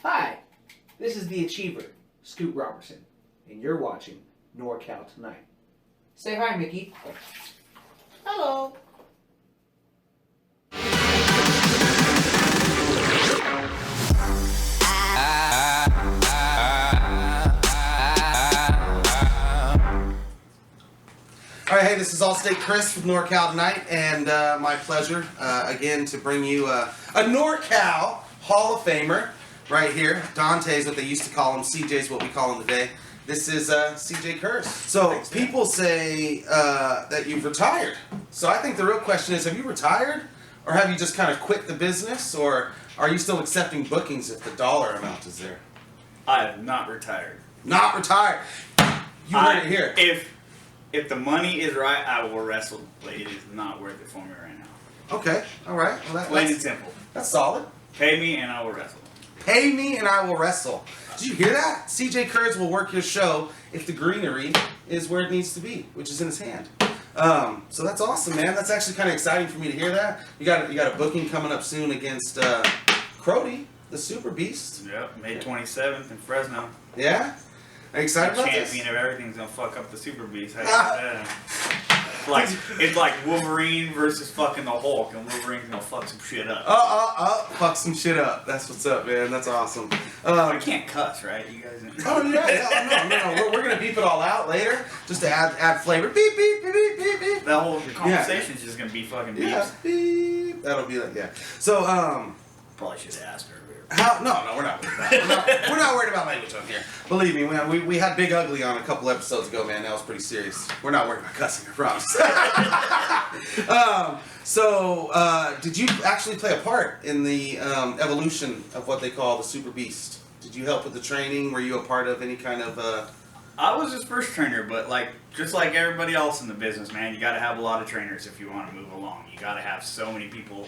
Hi, this is the Achiever, Scoot Robertson, and you're watching NorCal Tonight. Say hi, Mickey. Hello. All right, hey, this is Allstate Chris with NorCal Tonight, and my pleasure again to bring you a NorCal Hall of Famer right here. Dante's what they used to call him. Cjay's what we call him today. This is Cjay Kurz. So thanks, people say that you've retired. So I think the real question is, have you retired, or have you just kind of quit the business, or are you still accepting bookings if the dollar amount is there? I have not retired. Not retired. You heard it here. If the money is right, I will wrestle, but it is not worth it for me right now. Okay, all right. Well, Plain and simple. That's solid. Pay me and I will wrestle. Pay me and I will wrestle. Did you hear that? Cjay Kurz will work your show if the greenery is where it needs to be, which is in his hand. So that's awesome, man. That's actually kind of exciting for me to hear that. You got a booking coming up soon against Crody, the Super Beast. Yep, May 27th in Fresno. Yeah? Are you excited about this? Champion of everything's gonna fuck up the Super Beast. It's like Wolverine versus fucking the Hulk, and Wolverine's gonna fuck some shit up. Fuck some shit up. That's what's up, man. That's awesome. I can't cuss, right? You guys. Oh yeah, no. We're gonna beep it all out later, just to add flavor. Beep beep beep beep beep beep. That whole conversation's just gonna be fucking beeps. Yeah, beep. That'll be like So probably should have asked her. No, we're not worried about it. We're not worried about language on here. Believe me, we had Big Ugly on a couple episodes ago, man. That was pretty serious. We're not worried about cussing, I promise. Did you actually play a part in the evolution of what they call the Super Beast? Did you help with the training? Were you a part of any kind of... I was his first trainer, but just like everybody else in the business, man, you got to have a lot of trainers if you want to move along. You got to have so many people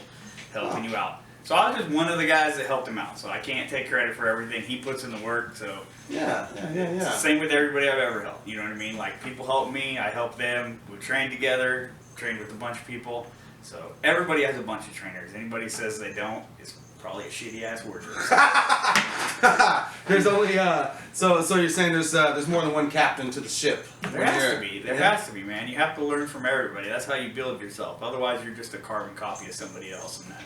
helping you out. So I was just one of the guys that helped him out. So I can't take credit for everything he puts in the work. So yeah. It's the same with everybody I've ever helped. You know what I mean? Like, people help me, I help them. We train together, trained with a bunch of people. So everybody has a bunch of trainers. Anybody says they don't, it's probably a shitty ass wardrobe. There's only so you're saying there's more than one captain to the ship. There has to be. There has to be, man. You have to learn from everybody. That's how you build yourself. Otherwise, you're just a carbon copy of somebody else, and that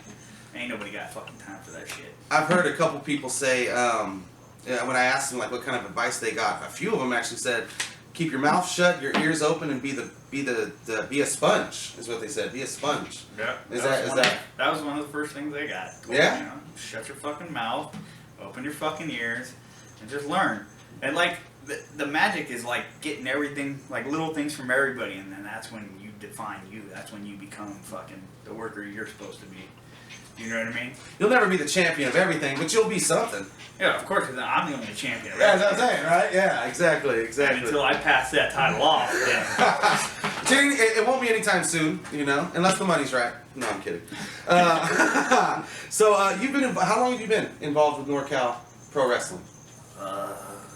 ain't nobody got fucking time for that shit. I've heard a couple people say when I asked them like what kind of advice they got, a few of them actually said, keep your mouth shut, your ears open, and be a sponge. Is what they said. Be a sponge. Yeah. That was one of the first things they got. Yeah. You know, shut your fucking mouth, open your fucking ears, and just learn. And like the magic is like getting everything, like little things from everybody, and then that's when you define you. That's when you become fucking the worker you're supposed to be. You know what I mean? You'll never be the champion of everything, but you'll be something. Yeah, of course, because I'm the only champion of everything. Yeah, that's what I'm saying, right? Yeah, exactly. And until I pass that title off, then... It won't be anytime soon, you know, unless the money's right. No, I'm kidding. You've been how long have you been involved with NorCal Pro Wrestling?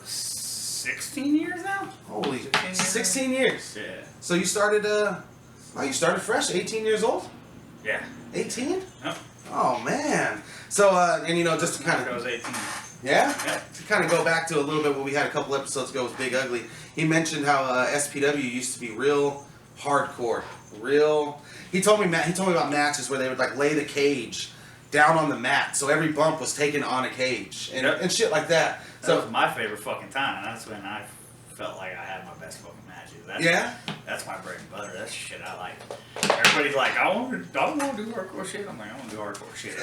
16 years now. Holy, 16 years. Yeah. So you started you started fresh, 18 years old? Yeah. 18? Yep. Oh man. So and you know, just to kind of I was 18. Yeah? Yeah. To kind of go back to a little bit what we had a couple episodes ago with Big Ugly, he mentioned how SPW used to be real hardcore. He told me about matches where they would like lay the cage down on the mat, so every bump was taken on a cage and shit like that. That was my favorite fucking time. That's when I felt like I had my best fucking matches. That's my bread and butter. That's shit I like. Everybody's like, I don't want to do hardcore shit. I'm like, I want to do hardcore shit.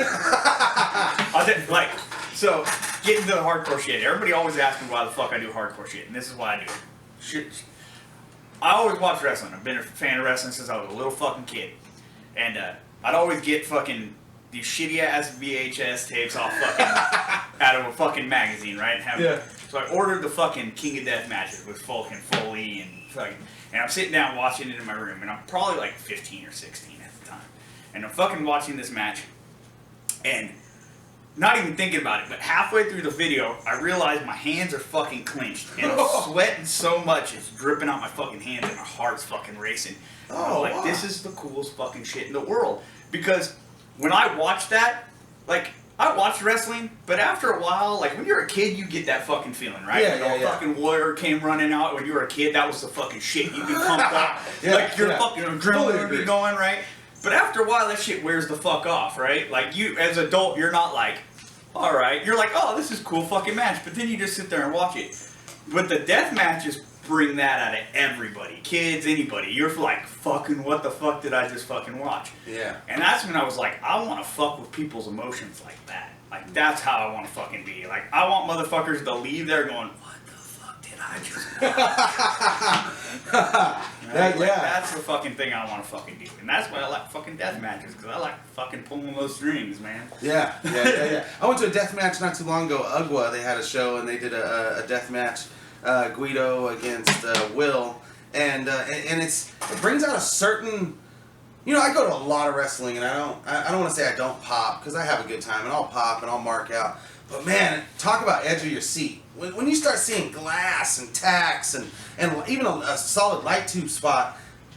So getting to the hardcore shit. Everybody always asks me why the fuck I do hardcore shit, and this is why I do it. Shit. I always watch wrestling. I've been a fan of wrestling since I was a little fucking kid, and I'd always get fucking these shitty ass VHS tapes off fucking out of a fucking magazine, right? So I ordered the fucking King of Death matches with fucking Foley and fucking, and I'm sitting down watching it in my room, and I'm probably like 15 or 16 at the time, and I'm fucking watching this match, and not even thinking about it, but halfway through the video, I realized my hands are fucking clenched, and I'm sweating so much, it's dripping out my fucking hands, and my heart's fucking racing. I'm like, this is the coolest fucking shit in the world, because when I watched that, like, I watched wrestling, but after a while, like when you're a kid, you get that fucking feeling, right? Yeah, when fucking warrior came running out when you were a kid, that was the fucking shit. You'd be pumped up. Like your fucking adrenaline would be going, right? But after a while, that shit wears the fuck off, right? Like you, as an adult, you're not like, all right. You're like, oh, this is a cool fucking match. But then you just sit there and watch it. But the death matches bring that out of everybody. Kids, anybody. You're like, fucking, what the fuck did I just fucking watch? Yeah. And that's when I was like, I want to fuck with people's emotions like that. Like, that's how I want to fucking be. Like, I want motherfuckers to leave there going, what the fuck did I just watch? Right? That's the fucking thing I want to fucking do. And that's why I like fucking death matches, because I like fucking pulling those strings, man. Yeah. I went to a death match not too long ago. Ugwa, they had a show, and they did a death match. Guido against Will, and it brings out a certain, you know, I go to a lot of wrestling, and I don't want to say I don't pop, because I have a good time, and I'll pop and I'll mark out, but man, talk about edge of your seat. When you start seeing glass and tacks and even a solid light tube spot,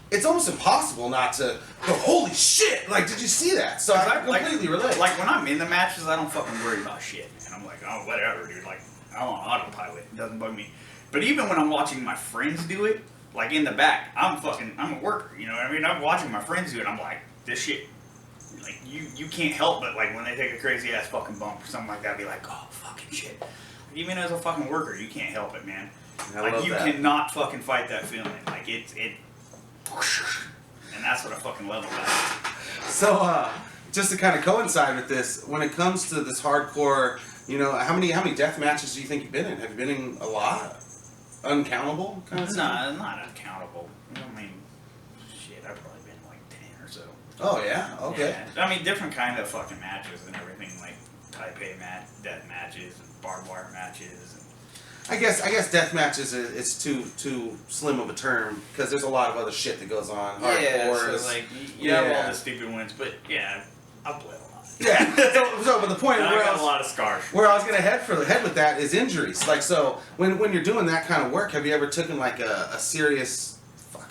it's almost impossible not to go, holy shit, like, did you see that? So I completely relate. Like when I'm in the matches, I don't fucking worry about shit, and I'm like, oh, whatever, dude, like, I'm on autopilot, it doesn't bug me. But even when I'm watching my friends do it, like in the back, I'm a worker, you know what I mean? I'm watching my friends do it, I'm like, this shit, like, you can't help but, like, when they take a crazy ass fucking bump or something like that, be like, oh, fucking shit. Like, even as a fucking worker, you can't help it, man. Like, you cannot fucking fight that feeling. Like, it, and that's what I fucking love about it. So, just to kind of coincide with this, when it comes to this hardcore, you know, how many death matches do you think you've been in? Have you been in a lot? Uncountable kind of stuff? Not uncountable. I mean, shit, I've probably been like 10 or so. Oh, yeah? Okay. Yeah. I mean, different kind of fucking matches and everything, like Taipei death matches and barbed wire matches. I guess death matches it's too slim of a term, because there's a lot of other shit that goes on. Yeah, so like, you have all the stupid ones, but yeah, I've bled a lot. Yeah. So, but the point I got a lot of scars. Where I was gonna head with that is injuries. Like, so when you're doing that kind of work, have you ever taken like a serious,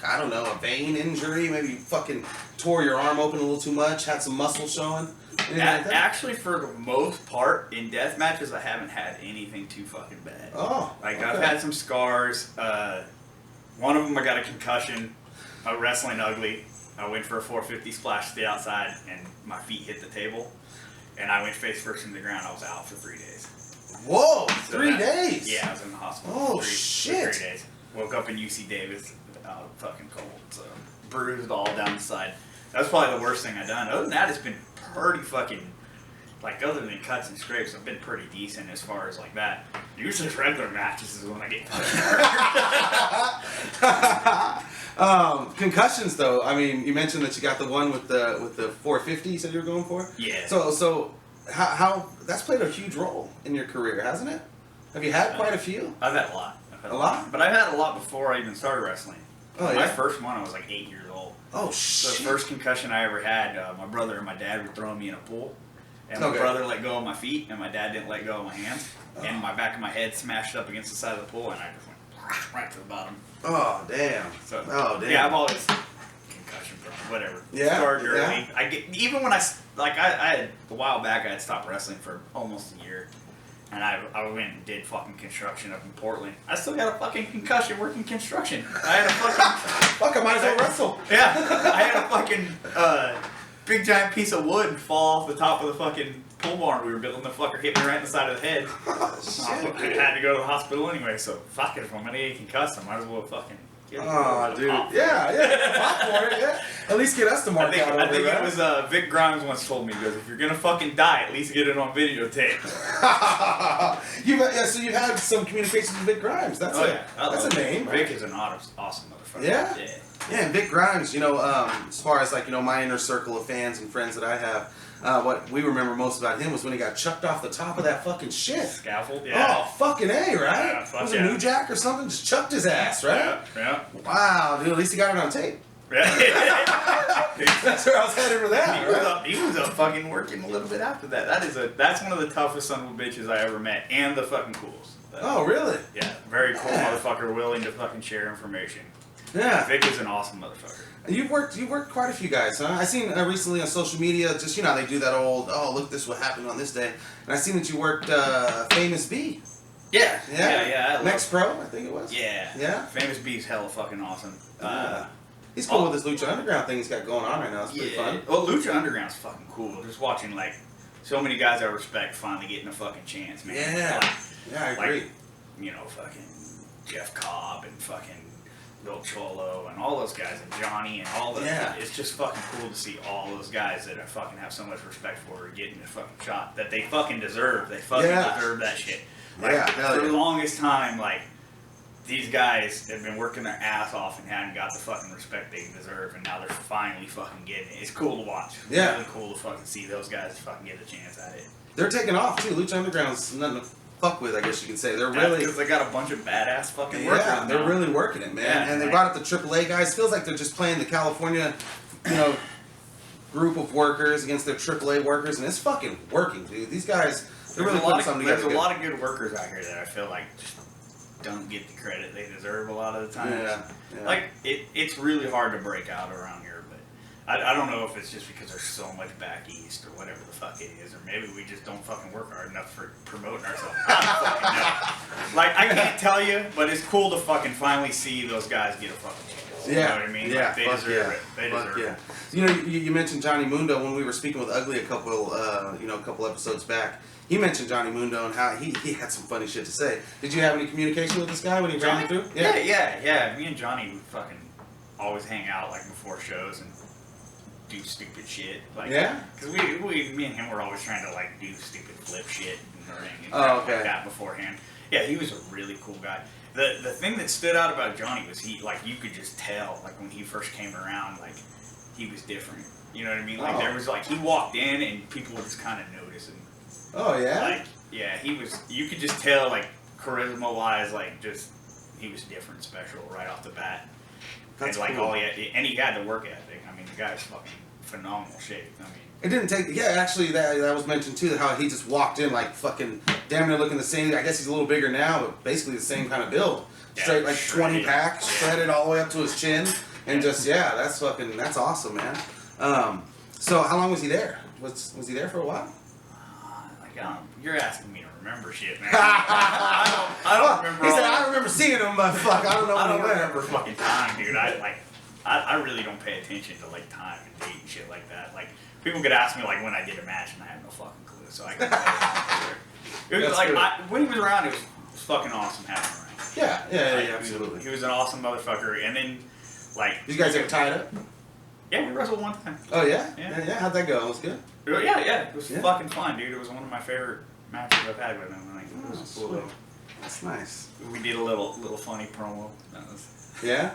I don't know, a vein injury? Maybe you fucking tore your arm open a little too much, had some muscle showing? Actually, for the most part, in death matches, I haven't had anything too fucking bad. Oh, like okay. I've had some scars. One of them, I got a concussion. Wrestling ugly. I went for a 450 splash to the outside, and my feet hit the table, and I went face first into the ground. I was out for 3 days. Whoa, so 3 days? Yeah, I was in the hospital. Oh, for 3 days. Woke up in UC Davis, fucking cold, so bruised all down the side. That's probably the worst thing I've done. Other than that, it's been pretty fucking, like, other than cuts and scrapes, I've been pretty decent as far as like that. Usually regular matches is when I get fucking hurt. Concussions, though. I mean, you mentioned that you got the one with the 450. You said you were going for. Yeah. So how that's played a huge role in your career, hasn't it? Have you had quite a few? I've had a lot. A lot? But I've had a lot before I even started wrestling. Oh, yeah? My first one, I was like 8 years old. Oh, shit. The first concussion I ever had, my brother and my dad were throwing me in a pool. And my brother let go of my feet, and my dad didn't let go of my hands. Oh. And my back of my head smashed up against the side of the pool, and I just went right to the bottom. Oh, damn. So, oh, damn. Yeah, I've always... Concussion, whatever. Yeah? Started early. Yeah. I get, even when I had, a while back, I had stopped wrestling for almost a year. And I went and did fucking construction up in Portland. I still got a fucking concussion working construction. I had a fucking... Fuck, I might as well wrestle. Yeah. I had a fucking big giant piece of wood fall off the top of the fucking pole barn we were building. The fucker hit me right in the side of the head. Oh, shit. I had to go to the hospital anyway, so fuck it. If I'm gonna get concussed, I might as well fucking... Oh, dude. Yeah. Pop for it, yeah. At least get us to mark out over I think that. it was Vic Grimes once told me, he goes, if you're gonna fucking die, at least get it on videotape. So you've had some communications with Vic Grimes. That's a name. Vic is an awesome motherfucker. Yeah? Yeah, and Vic Grimes, you know, as far as like, you know, my inner circle of fans and friends that I have, what we remember most about him was when he got chucked off the top of that fucking shit. Scaffold, yeah. Oh, fucking A, right? Yeah, was it New Jack or something? Just chucked his ass, right? Yeah. Wow, dude, at least he got it on tape. Yeah. That's where I was headed for that. He was up fucking working a little bit after that. That's one of the toughest son of a bitches I ever met, and the fucking coolest. Oh, really? Yeah, very cool motherfucker, willing to fucking share information. Yeah. Vic is an awesome motherfucker. You've worked quite a few guys, huh? I seen recently on social media, just they do that old, oh look, this is what happened on this day, and I seen that you worked Famous B. Yeah. Next Pro, I think it was. Yeah. Famous B's hella fucking awesome. He's cool with this Lucha Underground thing he's got going on right now. It's pretty fun. Well, Lucha Underground's fucking cool. Just watching like so many guys I respect finally getting a fucking chance, man. Yeah, I agree. Like, fucking Jeff Cobb and fucking Bill Cholo and all those guys and Johnny and all those. Yeah. It's just fucking cool to see all those guys that I fucking have so much respect for getting a fucking shot that they fucking deserve. They fucking deserve that shit. Like, for the longest time, like, these guys have been working their ass off and hadn't got the fucking respect they deserve, and now they're finally fucking getting it. It's cool to watch. It's really cool to fucking see those guys fucking get a chance at it. They're taking off, too. Lucha Underground's nothing to fuck with, I guess you can say. They're really... because they got a bunch of badass fucking workers. Yeah, they're really working it, man. Yeah, and they brought up the AAA guys. Feels like they're just playing the California, group of workers against their AAA workers, and it's fucking working, dude. These guys, they're really putting something together. There's a lot of good workers out here that I feel like just don't get the credit they deserve a lot of the time. Yeah. Like, it's really hard to break out around here, but I don't know if it's just because there's so much back east or whatever the fuck it is, or maybe we just don't fucking work hard enough for promoting ourselves. I don't fucking know. Like, I can't tell you, but it's cool to fucking finally see those guys get a fucking chance. You know what I mean? Yeah, like, they deserve it. They deserve it. You mentioned Johnny Mundo when we were speaking with Ugly a couple episodes back. He mentioned Johnny Mundo and how he had some funny shit to say. Did you have any communication with this guy when he ran through? Yeah. Me and Johnny would fucking always hang out like before shows and do stupid shit. Like, because me and him were always trying to like do stupid flip shit in the ring and like that beforehand. Yeah, he was a really cool guy. The thing that stood out about Johnny was you could just tell like when he first came around, like he was different. You know what I mean? Like there was like he walked in and people were just kind of noticing. Oh yeah. Like he was. You could just tell like charisma wise, like just he was different, special right off the bat. That's and like cool. and he had the work ethic. I mean, the guy's fucking phenomenal shape. I mean, it didn't take. Yeah, actually, that was mentioned too. How he just walked in like fucking damn near looking the same. I guess he's a little bigger now, but basically the same kind of build. Straight like 20 pack, shredded all the way up to his chin, and just that's awesome, man. So how long was he there? Was he there for a while? You're asking me to remember shit, man. I don't remember. He said, I remember seeing him, but fuck, I don't know. I don't remember fucking time, dude. I really don't pay attention to like time and date and shit like that. Like people could ask me like when I did a match and I have no fucking clue, so I couldn't. It was like when he was around, it was fucking awesome having him around. Yeah, absolutely. He was an awesome motherfucker, and then like you guys ever tied up? Yeah, we wrestled one time. Oh yeah? Yeah. How'd that go? It was good. Yeah. It was fucking fun, dude. It was one of my favorite matches I've had with him. Like, it was cool. Sweet. That's nice. We did a little funny promo. Yeah.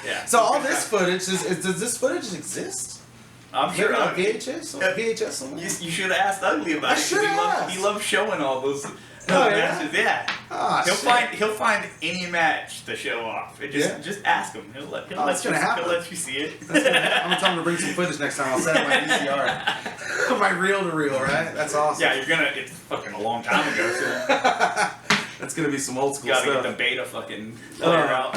Yeah. So all this footage does this footage exist? I'm sure. On VHS. VHS somewhere? You should have asked Ugly about it. He loves showing all those. Matches. Yeah. He'll find any match to show off. Just ask him. He'll let you see it. I'm gonna tell him to bring some footage next time. I'll set up my VCR, my reel to reel. Right? That's awesome. Yeah, it's fucking a long time ago. So. That's gonna be some old school stuff. Gotta get the beta fucking player out.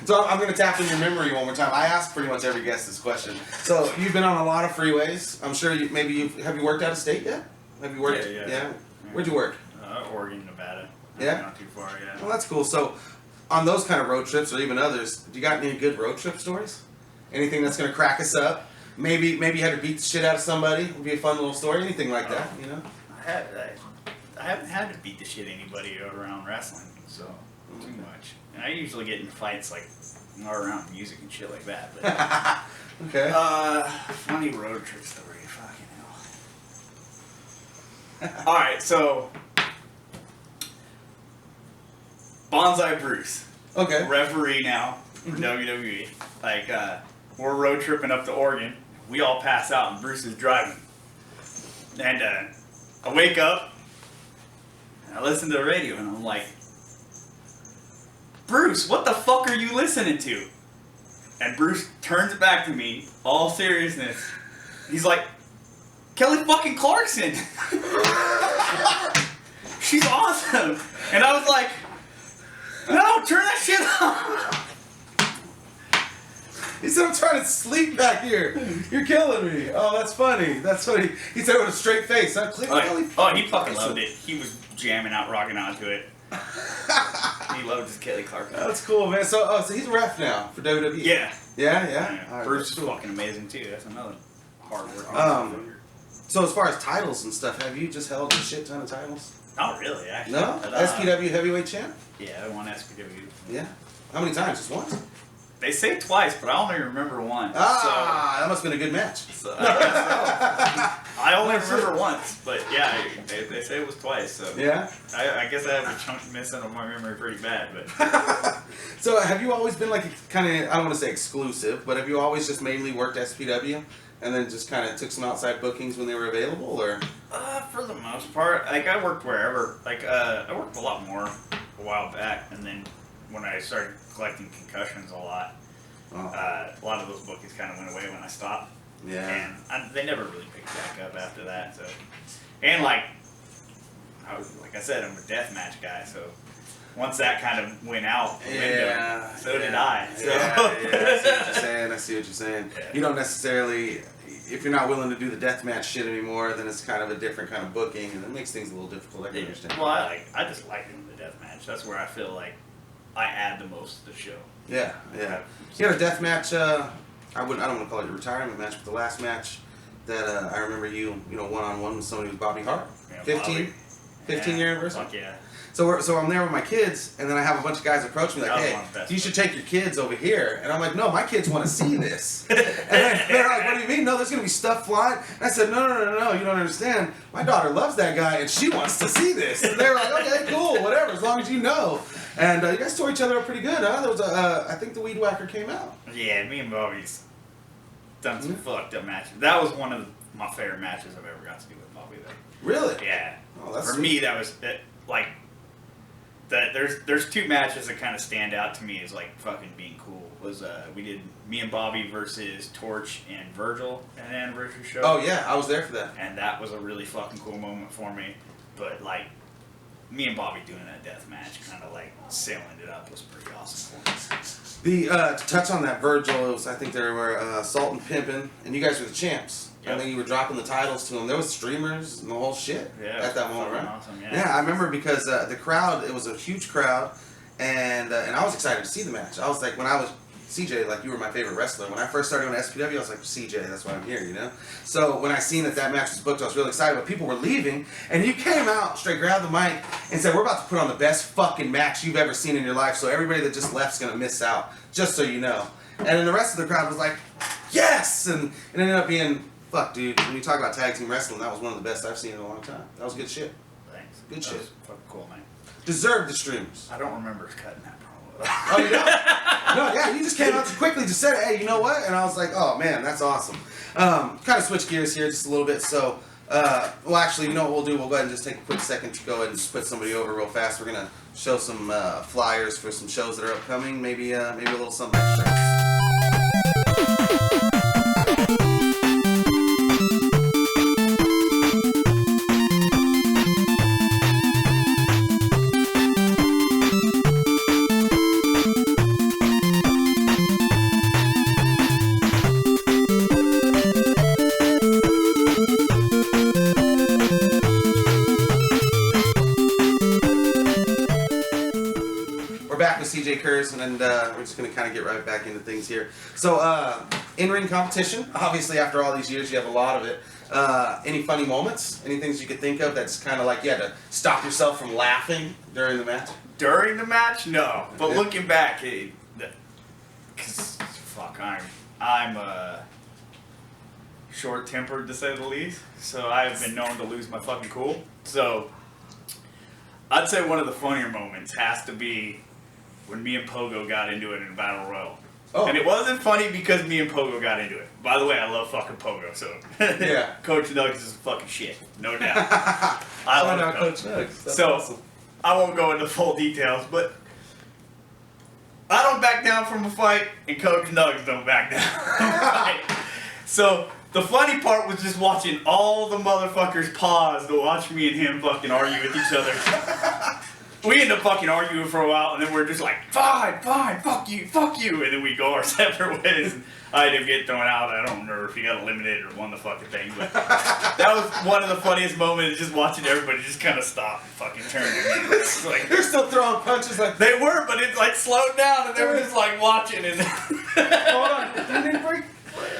So I'm gonna tap in your memory one more time. I ask pretty much every guest this question. So you've been on a lot of freeways. I'm sure have you worked out of state yet? Have you worked? Yeah. Where'd you work? Oregon, Nevada. Yeah? Not too far, yeah. Well, that's cool. So, on those kind of road trips, or even others, do you got any good road trip stories? Anything that's going to crack us up? Maybe you had to beat the shit out of somebody. It would be a fun little story. Anything like that, you know? I haven't had to beat the shit anybody around wrestling, so too much. And I usually get in fights like around music and shit like that. But, okay. Funny road trip story. Alright, so Bonsai Bruce. Okay. Referee now for WWE. Like, we're road tripping up to Oregon. We all pass out and Bruce is driving. And I wake up and I listen to the radio and I'm like, Bruce, what the fuck are you listening to? And Bruce turns back to me, all seriousness. He's like, Kelly fucking Clarkson. She's awesome. And I was like, no, turn that shit He said, I'm trying to sleep back here. You're killing me. Oh, that's funny. That's funny. He said it with a straight face. He fucking loved it. He was jamming out, rocking onto it. He loved his Kelly Clarkson. That's cool, man. So he's a ref now for WWE. Yeah. Yeah. All right, Bruce is cool. fucking amazing too. That's another hard work. So as far as titles and stuff, have you just held a shit ton of titles? Not really, actually. No? But, SPW heavyweight champ? Yeah, I won SPW. Yeah. How many times? Just once? They say twice, but I only remember one. That must have been a good match. So I guess so. I only remember once, but yeah, they say it was twice. So Yeah? I guess I have a chunk missing of my memory pretty bad. But So have you always been like kind of, I don't want to say exclusive, but have you always just mainly worked SPW and then just kind of took some outside bookings when they were available, or? For the most part, like I worked wherever. Like I worked a lot more a while back, and then when I started collecting concussions a lot of those bookings kind of went away when I stopped. Yeah. And they never really picked back up after that. So, and like I said, I'm a deathmatch guy, so once that kind of went out the window, so did I. So. I see what you're saying. Yeah. You don't necessarily, if you're not willing to do the deathmatch shit anymore, then it's kind of a different kind of booking, and it makes things a little difficult. I can understand. Well, I just like doing the deathmatch. That's where I feel like I add the most to the show. Yeah. You had a deathmatch. I don't want to call it a retirement match, but the last match that I remember you one-on-one with somebody was Bobby Hart. Yeah, 15 year anniversary. Fuck yeah. So I'm there with my kids, and then I have a bunch of guys approach me like, hey, you should take your kids over here. And I'm like, no, my kids want to see this. And they're like, what do you mean? No, there's going to be stuff flying. And I said, no, you don't understand. My daughter loves that guy, and she wants to see this. And they were like, okay, cool, whatever, as long as you know. And you guys tore each other up pretty good, huh? There was I think the Weed Whacker came out. Yeah, me and Bobby's done some fucked up matches. That was one of my favorite matches I've ever got to do with Bobby, though. Really? Yeah. Oh, that's For sweet. me, that was like that. There's two matches that kind of stand out to me as like fucking being cool. Was we did me and Bobby versus Torch and Virgil at an anniversary show. Oh yeah, I was there for that. And that was a really fucking cool moment for me. But like me and Bobby doing that death match, kind of like sailing it up, was pretty awesome for us. To touch on that, Virgil, I think there were Salt and Pimpin', and you guys were the champs. Yep. I think you were dropping the titles to them. There was streamers and the whole shit at that moment, right? Awesome, Yeah, I remember because the crowd, it was a huge crowd, and I was excited to see the match. I was like, when I was Cjay, like you were my favorite wrestler. When I first started on SPW, I was like, Cjay, that's why I'm here, you know? So when I seen that match was booked, I was really excited, but people were leaving, and you came out, straight grabbed the mic, and said, we're about to put on the best fucking match you've ever seen in your life, so everybody that just left's gonna miss out, just so you know. And then the rest of the crowd was like, yes! And it ended up being, fuck, dude, when you talk about tag team wrestling, that was one of the best I've seen in a long time. That was good shit. Thanks. Good shit. That was fucking cool, man. Deserved the streams. I don't remember cutting that promo. Oh, you don't? No, yeah, you just came out quickly, just said, hey, you know what? And I was like, oh, man, that's awesome. Kind of switch gears here just a little bit. So, well, actually, you know what we'll do? We'll go ahead and just take a quick second to go ahead and just put somebody over real fast. We're going to show some flyers for some shows that are upcoming, maybe a little something extra. Cjay Kurz, and we're just going to kind of get right back into things here. So, in-ring competition, obviously after all these years you have a lot of it. Any funny moments? Any things you could think of that's kind of like you had to stop yourself from laughing during the match? During the match? No. But looking back, because, fuck, I'm short-tempered to say the least, so I've been known to lose my fucking cool. So, I'd say one of the funnier moments has to be when me and Pogo got into it in Battle Royal. Oh. And it wasn't funny because me and Pogo got into it. By the way, I love fucking Pogo, so yeah. Coach Nuggets is fucking shit, no doubt. I love Coach Nuggets. That's so awesome. I won't go into full details, but I don't back down from a fight, and Coach Nuggets don't back down from a fight. So the funny part was just watching all the motherfuckers pause to watch me and him fucking argue with each other. we end up fucking arguing for a while, and then we're just like, fine, fuck you, and then we go our separate ways. And I ended up getting thrown out. I don't remember if he got eliminated or won the fucking thing, but that was one of the funniest moments, just watching everybody just kind of stop and fucking turn. It's like, They're still throwing punches like they were, but it like slowed down, and they were just like watching. And hold on, you didn't break.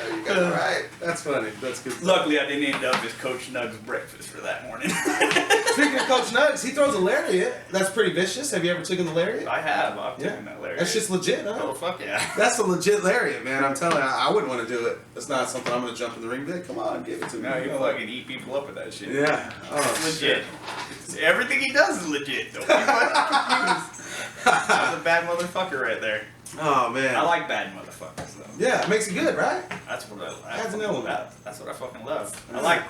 You got it right. That's funny. That's good. Luckily, I didn't end up as Coach Nugg's breakfast for that morning. Speaking of Coach Nugs, he throws a lariat. That's pretty vicious. Have you ever taken the lariat? I have. I've taken that lariat. That's just legit, huh? Oh, fuck yeah. That's a legit lariat, man. I'm telling you, I wouldn't want to do it. It's not something I'm going to jump in the ring and be like, come on, give it to me. No, you fucking eat people up with that shit. Yeah. Oh, Legit. Everything he does is legit. Don't be fucking confused. That's a bad motherfucker right there. Oh, man. I like bad motherfuckers though. Yeah, it makes it good, right? That's what I Adds an element. That's what I fucking love. I like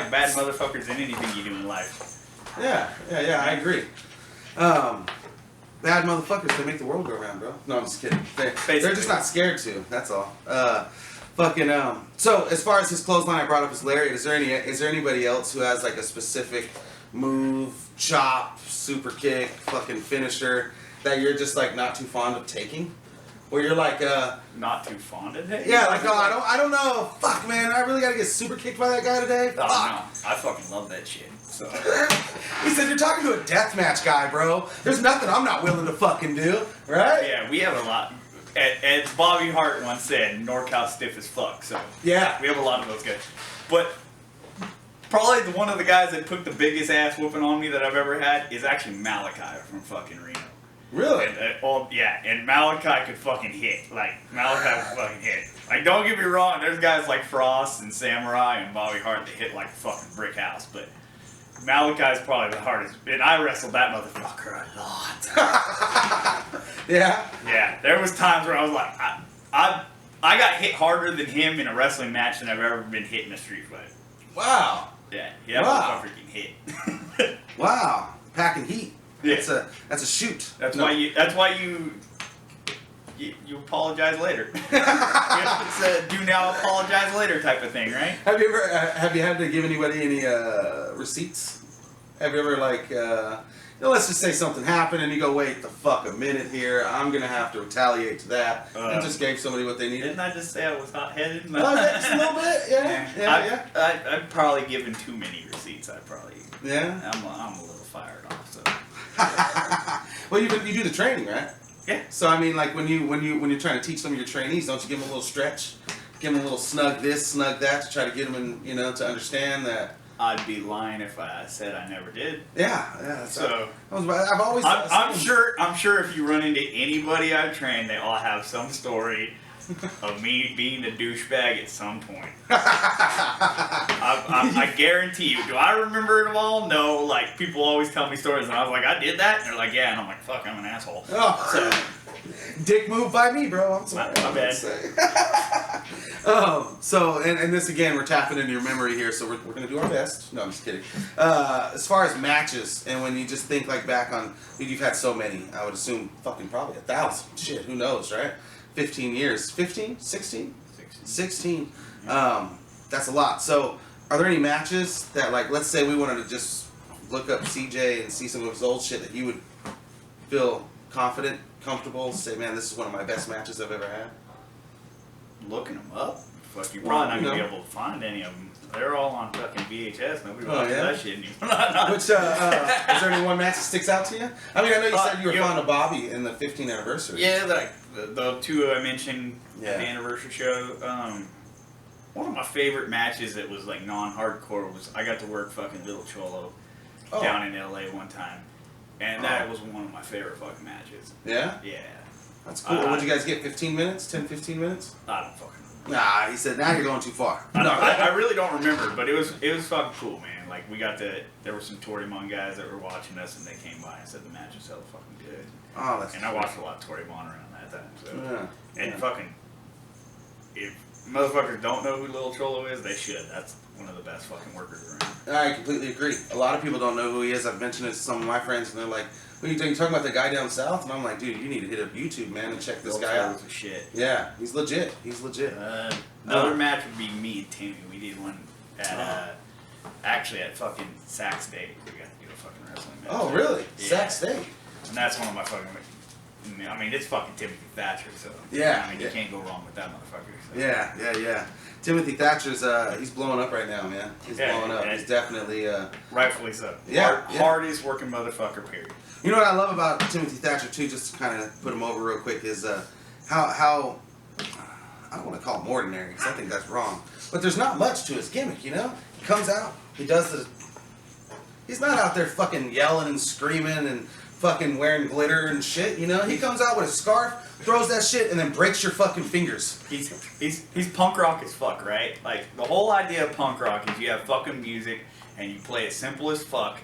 bad motherfuckers in anything you do in life. Yeah, I agree. Bad motherfuckers, they make the world go around, bro. No, I'm just kidding. They're just not scared to, that's all. So as far as his clothesline, I brought up his lariat. Is there anybody else who has like a specific move, chop, super kick, fucking finisher that you're just like not too fond of taking? Where you're like, not too fond of it. Yeah, like, oh, I don't know. Fuck, man, I really gotta get super kicked by that guy today. Oh, Fuck. no, I fucking love that shit. So. He said, you're talking to a deathmatch guy, bro. There's nothing I'm not willing to fucking do, right? Yeah, we have a lot. As Bobby Hart once said, NorCal stiff as fuck. So Yeah. we have a lot of those guys. But probably one of the guys that took the biggest ass whooping on me that I've ever had is actually Malachi from fucking Reno. Really? And Malachi could fucking hit. Like, Malachi could fucking hit. Like, don't get me wrong, there's guys like Frost and Samurai and Bobby Hart that hit like a fucking brick house, but Malachi's probably the hardest. And I wrestled that motherfucker a lot. Yeah? Yeah, there was times where I was like, I got hit harder than him in a wrestling match than I've ever been hit in a street fight. Wow. Yeah, Wow. motherfucker can hit. Wow. Packing heat. Yeah. That's a shoot. That's why you apologize later. It's a do now, apologize later type of thing, right? Have you had to give anybody any receipts? Have you ever like let's just say something happened and you go, wait the fuck a minute here, I'm gonna have to retaliate to that, and just gave somebody what they needed? Didn't I just say I was hot-headed? Just a little bit, yeah. I've probably given too many receipts. Yeah. I'm a little fired off. So. Well, you do the training, right? Yeah. So I mean, like when you're trying to teach some of your trainees, don't you give them a little stretch, give them a little snug this, snug that, to try to get them in, to understand that. I'd be lying if I said I never did. Yeah. So I've always. I'm sure if you run into anybody I've trained, they all have some story of me being a douchebag at some point. I guarantee you. Do I remember it all? No. Like, people always tell me stories, and I was like, I did that? And they're like, yeah. And I'm like, fuck, I'm an asshole. Oh. So, dick move by me, bro. I'm sorry. My bad. So, and this again, we're tapping into your memory here, so we're going to do our best. No, I'm just kidding. As far as matches, and when you just think like back on, you've had so many, I would assume fucking probably 1,000. Shit, who knows, right? 15 years. 15? 16? 16. That's a lot. So, are there any matches that, like, let's say we wanted to just look up Cjay and see some of his old shit that you would feel confident, comfortable, say, man, this is one of my best matches I've ever had? Looking them up? Fuck, you're probably not going to be able to find any of them. They're all on fucking VHS. Nobody watches that shit anymore. Which, is there any one match that sticks out to you? I mean, I know you said you were fond of Bobby in the 15th anniversary. Yeah, like the two I mentioned at the anniversary show. One of my favorite matches that was like non-hardcore was I got to work fucking Little Cholo down in LA one time. And that was one of my favorite fucking matches. Yeah? Yeah. That's cool. What'd you guys get, 15 minutes? 10, 15 minutes? I don't fucking know. Nah, he said, now you're going too far. I really don't remember, but it was fucking cool, man. Like, there were some Tortimon guys that were watching us, and they came by and said the match was hella fucking good. Oh, that's And I watched a lot of Tortimon around that time, so. Yeah. And fucking, if motherfuckers don't know who Little Cholo is, they should. That's one of the best fucking workers around. I completely agree. A lot of people don't know who he is. I've mentioned it to some of my friends, and they're like, what are you doing? You talking about the guy down south? And I'm like, dude, you need to hit up YouTube, man, and check this guy out. Shit. Yeah, he's legit. He's legit. Another match would be me and Timmy. We did one at, actually at fucking Sac State. We got to do a fucking wrestling match. Oh, really? Yeah. Sac State? And that's one of my fucking. I mean, it's fucking Timothy Thatcher, so Yeah, I mean, yeah. you can't go wrong with that motherfucker. So. Yeah. Timothy Thatcher's he's blowing up right now, man. He's blowing up. He's definitely rightfully so. Yeah, Hardest working motherfucker. Period. You know what I love about Timothy Thatcher too, just to kind of put him over real quick, is how I don't want to call him ordinary because I think that's wrong, but there's not much to his gimmick, you know. He comes out, he does the. He's not out there fucking yelling and screaming and fucking wearing glitter and shit, you know. He comes out with a scarf, throws that shit, and then breaks your fucking fingers. He's punk rock as fuck, right? Like the whole idea of punk rock is you have fucking music and you play it simple as fuck,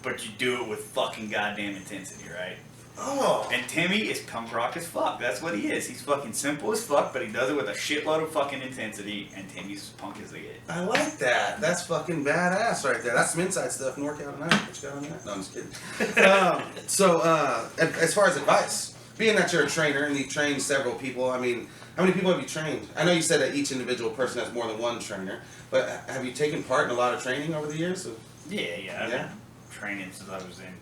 but you do it with fucking goddamn intensity, right? Oh. And Timmy is punk rock as fuck. That's what he is. He's fucking simple as fuck, but he does it with a shitload of fucking intensity, and Timmy's punk as they get. I like that. That's fucking badass right there. That's some inside stuff. NorCal Tonight. What you got on that? No, I'm just kidding. So, as far as advice, being that you're a trainer and you've trained several people, I mean, how many people have you trained? I know you said that each individual person has more than one trainer, but have you taken part in a lot of training over the years? Yeah. I've been training since I was in.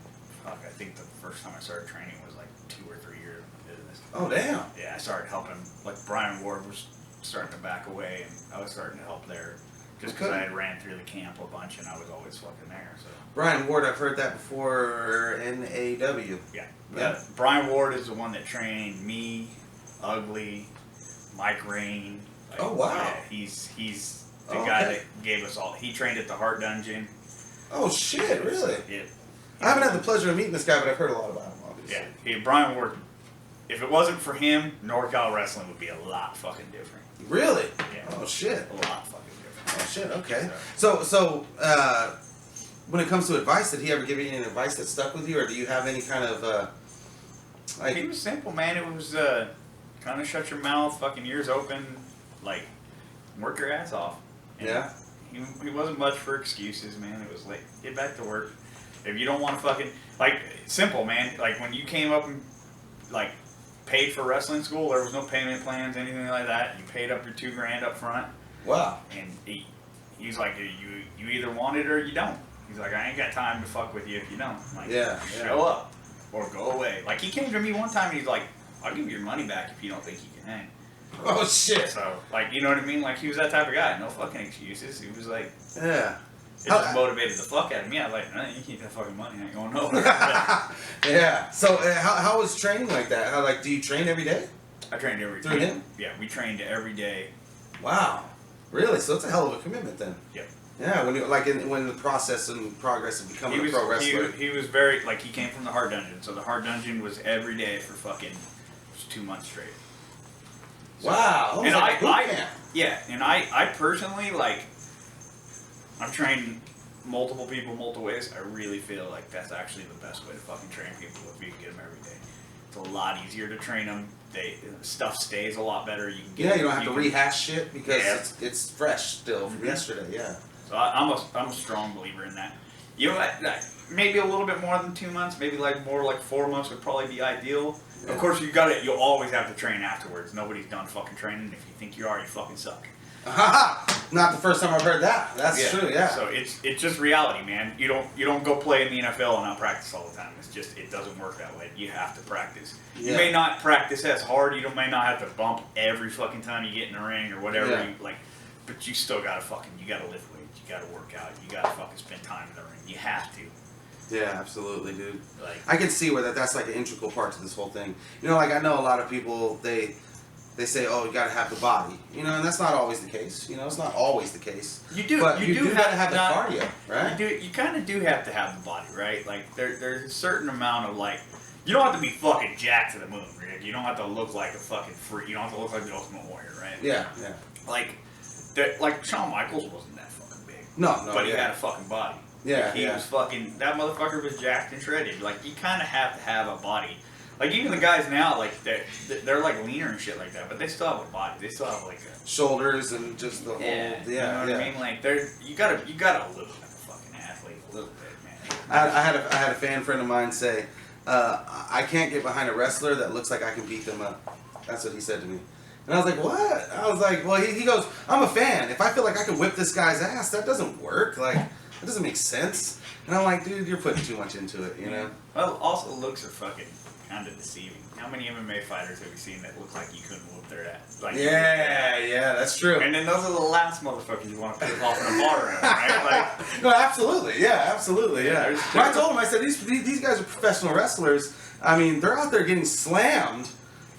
Fuck, I think the first time I started training was like 2 or 3 years in business. Oh, damn. Yeah, I started helping. Like Brian Ward was starting to back away, and I was starting to help there. Just because I had ran through the camp a bunch, and I was always fucking there. So. Brian Ward, I've heard that before. NAW. Yeah. Brian Ward is the one that trained me, Ugly, Mike Rain. Like, oh wow. Yeah, he's the guy that gave us all. He trained at the Heart Dungeon. Oh shit! Really? Yeah. I haven't had the pleasure of meeting this guy, but I've heard a lot about him. Obviously. Yeah. Brian Ward. If it wasn't for him, NorCal wrestling would be a lot fucking different. Really? Yeah. Oh shit. A lot fucking different. Oh shit. Okay. So when it comes to advice, did he ever give you any advice that stuck with you, or do you have any kind of like? He was simple, man. It was kind of shut your mouth, fucking ears open, like work your ass off. And yeah. He wasn't much for excuses, man. It was like get back to work. If you don't want to fucking like simple, man. Like when you came up and like paid for wrestling school, there was no payment plans, anything like that. You paid up your $2,000 up front. Wow. And he's like, you either want it or you don't. He's like, I ain't got time to fuck with you if you don't. I'm like, show up or go away. Like he came to me one time and he's like, I'll give you your money back if you don't think you can hang. Oh shit. So like, you know what I mean? Like he was that type of guy. No fucking excuses. He was like, yeah. It just motivated the fuck out of me. I was like, no, you keep that fucking money. I ain't going nowhere. Yeah. So how was training like that? How do you train every day? I trained every day. Through him? Yeah, we trained every day. Wow. Really? So it's a hell of a commitment then. Yep. Yeah. When the process and progress of becoming a pro wrestler. He was very like he came from the Heart Dungeon, so the Heart Dungeon was every day for fucking 2 months straight. So, wow. And like I personally like. I'm training multiple people multiple ways. I really feel like that's actually the best way to fucking train people if you can get them every day. It's a lot easier to train them. Stuff stays a lot better. You can get you don't have to rehash shit because it's fresh still from yesterday. Yeah. So I'm a strong believer in that. You know what? Maybe a little bit more than 2 months. Maybe more like 4 months would probably be ideal. Yeah. Of course, you'll always have to train afterwards. Nobody's done fucking training. If you think you are, you fucking suck. Not the first time I've heard that. That's true, yeah. So it's just reality, man. You don't go play in the NFL and not practice all the time. It's just it doesn't work that way. You have to practice. Yeah. You may not practice as hard. You may not have to bump every fucking time you get in the ring or whatever. Yeah. But you still gotta you gotta lift weights. You gotta work out. You gotta fucking spend time in the ring. You have to. Yeah, absolutely, dude. I can see where that's like an integral part to this whole thing. You know, I know a lot of people they say, oh, you gotta have the body. You know, and that's not always the case. You know, it's not always the case. You do. But you do gotta have the cardio, right? You kind of do have to have the body, right? Like there's a certain amount of you don't have to be fucking jacked to the moon, right? You don't have to look like a fucking freak. You don't have to look like the Ultimate Warrior, right? Yeah. Like Shawn Michaels wasn't that fucking big. No. But he had a fucking body. Yeah. He was fucking. That motherfucker was jacked and shredded. You kind of have to have a body. Even the guys now, they're leaner and shit like that, but they still have a body. They still have shoulders and just the whole. Yeah. You know what I mean? You gotta look like a fucking athlete a little bit, man. I had a fan friend of mine say, I can't get behind a wrestler that looks like I can beat them up. That's what he said to me. And I was like, what? I was like, well, he goes, I'm a fan. If I feel like I can whip this guy's ass, that doesn't work. That doesn't make sense. And I'm like, dude, you're putting too much into it, you know? Well, also looks are fucking kind of deceiving. How many MMA fighters have you seen that look like you couldn't whoop their ass? Like, Yeah, that's true. and then those are the last motherfuckers you want to piss off in a bar room, right? Like, No, absolutely, yeah. When I told him, I said, these guys are professional wrestlers. I mean, they're out there getting slammed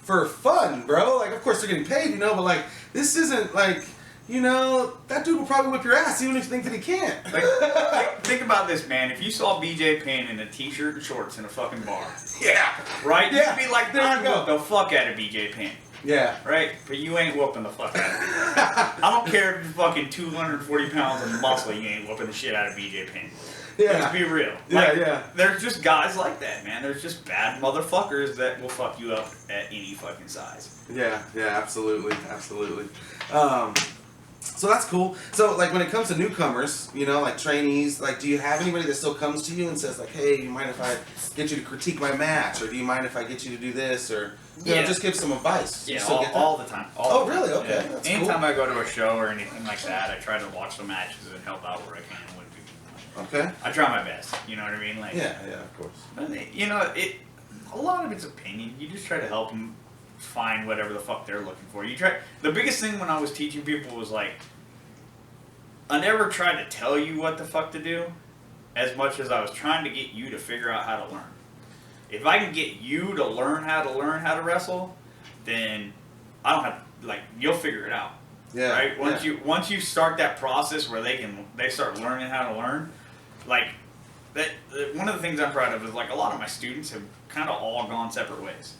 for fun, bro. Like, of course they're getting paid, you know, but like, this isn't like, you know, that dude will probably whip your ass even if you think that he can't. like, think about this, man. If you saw BJ Penn in a t-shirt and shorts in a fucking bar, Yeah. right? Yeah. You'd be like, There you I'd go. whoop the fuck out of BJ Penn. Yeah. Right? But you ain't whooping the fuck out of BJ Penn. I don't care if you're fucking 240 pounds of muscle, you ain't whooping the shit out of BJ Penn. Yeah. Let's be real. Yeah. There's just guys like that, man. There's just bad motherfuckers that will fuck you up at any fucking size. Yeah, absolutely. So that's cool. So, like, when it comes to newcomers, you know, like trainees, like, do you have anybody that still comes to you and says, like, hey, you mind if I get you to critique my match? Or do you mind if I get you to do this? Or, you know, just give some advice. Yeah, You still get that? all the time. Really? Okay, Yeah. that's Anytime I go to a show or anything like that, I try to watch the matches and help out where I can when people. Okay. I try my best. You know what I mean? Like, Yeah, of course. but, you know, a lot of it's opinion. You just try to help them find whatever the fuck they're looking for. The biggest thing when I was teaching people was like, I never tried to tell you what the fuck to do as much as I was trying to get you to figure out how to learn. If I can get you to learn how to wrestle, then I don't have, like, you'll figure it out. Yeah. Right? Once you start that process where they start learning how to learn, like, one of the things I'm proud of is, like, a lot of my students have kind of all gone separate ways.